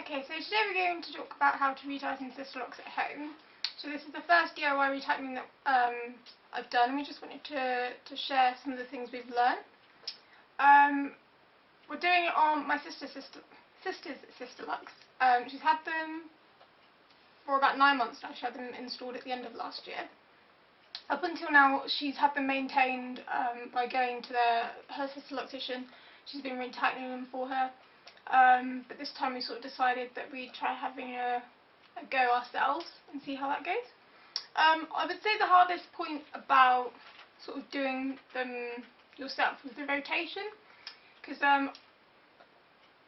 Okay, so today we're going to talk about how to retighten Sisterlocks at home. So this is the first DIY retightening that I've done, and we just wanted to share some of the things we've learned. We're doing it on my sister's Sisterlocks. She's had them for about 9 months now. She had them installed at the end of last year. Up until now, she's had them maintained by going to her sister loctician. She's been retightening them for her. But this time we sort of decided that we'd try having a go ourselves and see how that goes. I would say the hardest point about sort of doing them yourself was the rotation, because on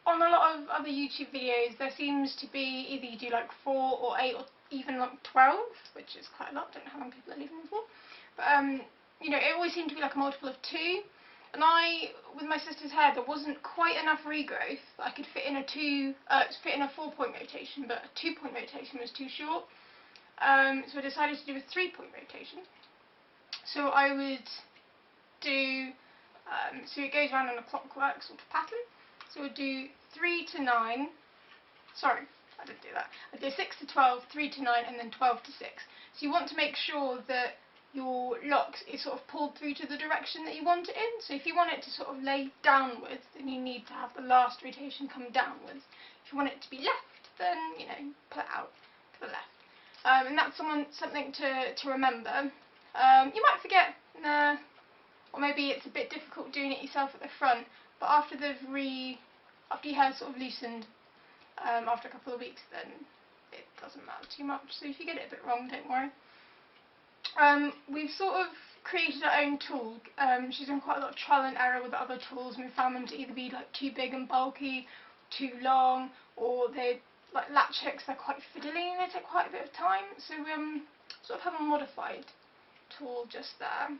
a lot of other YouTube videos there seems to be either you do like 4 or 8 or even like 12, which is quite a lot. I don't know how long people are leaving them for, but you know, it always seemed to be like a multiple of 2. And with my sister's hair, there wasn't quite enough regrowth. I could fit in a 4-point rotation, but a 2-point rotation was too short. So I decided to do a 3-point rotation. So I would do, so it goes around on a clockwork sort of pattern. So I would do 3 to 9. Sorry, I didn't do that. I do 6 to 12, 3 to 9, and then 12 to 6. So you want to make sure that your locks is sort of pulled through to the direction that you want it in. So if you want it to sort of lay downwards, then you need to have the last rotation come downwards. If you want it to be left, then, you know, pull it out to the left. And that's something to remember. You might forget, or maybe it's a bit difficult doing it yourself at the front, but after your hair's sort of loosened, after a couple of weeks, then it doesn't matter too much. So if you get it a bit wrong, don't worry. We've sort of created our own tool. She's done quite a lot of trial and error with the other tools, and we found them to either be like too big and bulky, too long, or they like latch hooks. They're quite fiddly and they take quite a bit of time. So we sort of have a modified tool just there.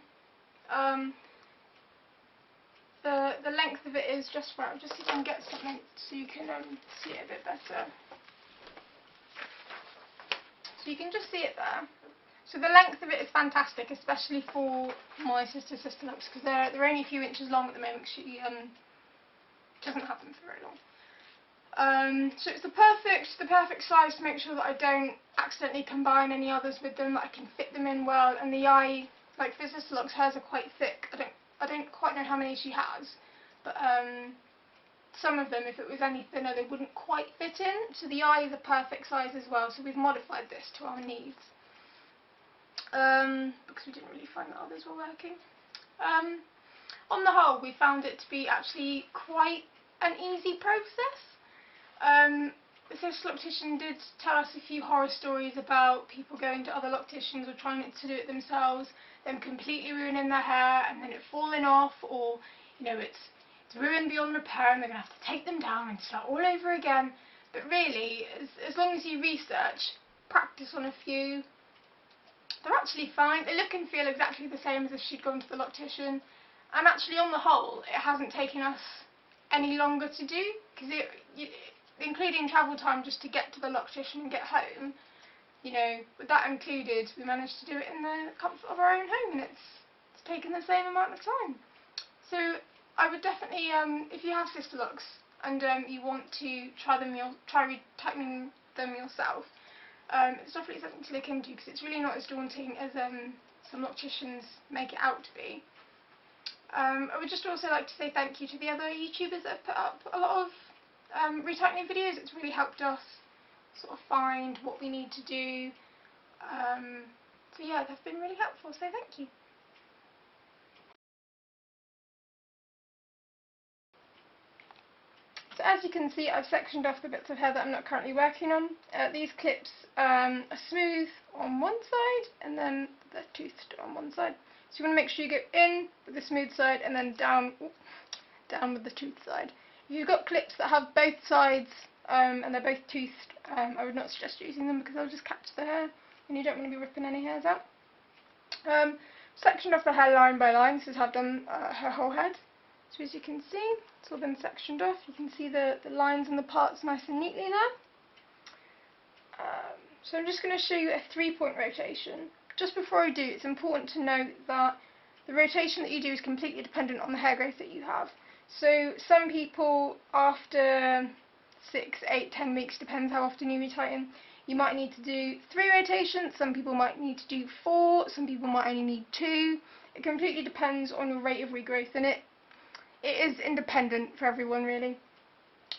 The length of it is just right. I'll just see if I can get something so you can see it a bit better. So you can just see it there. So the length of it is fantastic, especially for my sister's Sisterlocks, because they're only a few inches long at the moment. She doesn't have them for very long. So it's the perfect size to make sure that I don't accidentally combine any others with them, that I can fit them in well. And the eye, like for Sisterlocks, hers are quite thick. I don't quite know how many she has, but some of them, if it was any thinner, they wouldn't quite fit in. So the eye is a perfect size as well. So we've modified this to our needs. Because we didn't really find that others were working. On the whole, we found it to be actually quite an easy process. The sister loctician did tell us a few horror stories about people going to other locticians or trying to do it themselves, them completely ruining their hair and then it falling off, or you know, it's ruined beyond repair and they're going to have to take them down and start all over again. But really, as long as you research, practice on a few, they're actually fine. They look and feel exactly the same as if she'd gone to the loctician, and actually on the whole it hasn't taken us any longer to do, because including travel time just to get to the loctician and get home, you know, with that included, we managed to do it in the comfort of our own home, and it's taken the same amount of time. So I would definitely, if you have Sisterlocks and you want to try retightening them yourself, it's definitely something to look into, because it's really not as daunting as some locticians make it out to be. I would just also like to say thank you to the other YouTubers that have put up a lot of retightening videos. It's really helped us sort of find what we need to do. So yeah, they've been really helpful, so thank you. So as you can see, I've sectioned off the bits of hair that I'm not currently working on. These clips are smooth on one side and then they're toothed on one side. So you want to make sure you go in with the smooth side and then down with the toothed side. If you've got clips that have both sides and they're both toothed, I would not suggest using them, because they'll just catch the hair and you don't want to be ripping any hairs out. Sectioned off the hair line by line. This is how I've done her whole head. So as you can see, it's all been sectioned off. You can see the lines and the parts nice and neatly there. So I'm just going to show you a 3-point rotation. Just before I do, it's important to note that the rotation that you do is completely dependent on the hair growth that you have. So some people, after 6, 8, 10 weeks, depends how often you retighten. You might need to do 3 rotations, some people might need to do 4, some people might only need 2. It completely depends on your rate of regrowth, and it is independent for everyone really.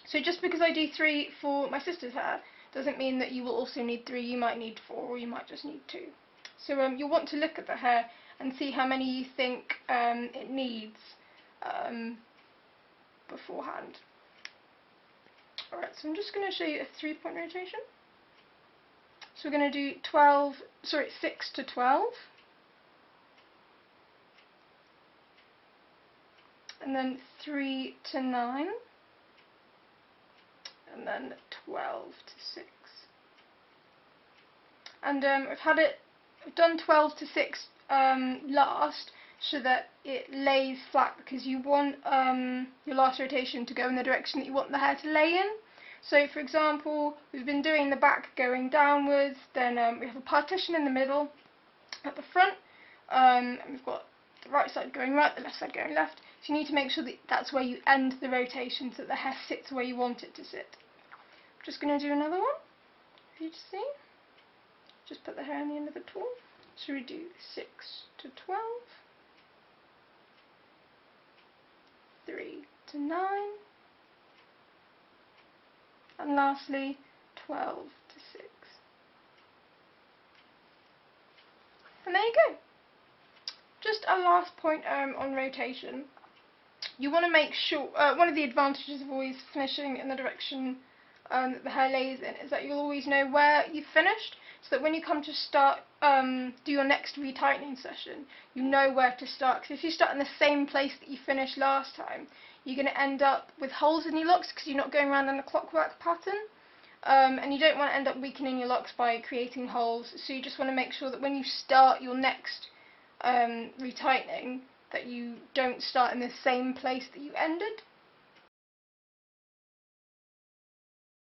So just because I do 3 for my sister's hair doesn't mean that you will also need 3, you might need 4, or you might just need 2. So you'll want to look at the hair and see how many you think it needs beforehand. Alright, so I'm just going to show you a 3-point rotation. So we're going to do 6 to 12. And then 3 to 9. And then 12 to 6. And I've done 12 to 6 last, so that it lays flat, because you want your last rotation to go in the direction that you want the hair to lay in. So for example, we've been doing the back going downwards, then we have a partition in the middle at the front, and we've got the right side going right, the left side going left. So you need to make sure that that's where you end the rotation, so that the hair sits where you want it to sit. I'm just going to do another one for you to see. Just put the hair on the end of the tool. So we do 6 to 12, 3 to 9, and lastly 12 to 6. And there you go. Just a last point on rotation. You want to make sure, one of the advantages of always finishing in the direction that the hair lays in is that you'll always know where you've finished, so that when you come to start do your next retightening session, you know where to start. Because if you start in the same place that you finished last time, you're going to end up with holes in your locks because you're not going around in a clockwork pattern, and you don't want to end up weakening your locks by creating holes. So you just want to make sure that when you start your next retightening, that you don't start in the same place that you ended.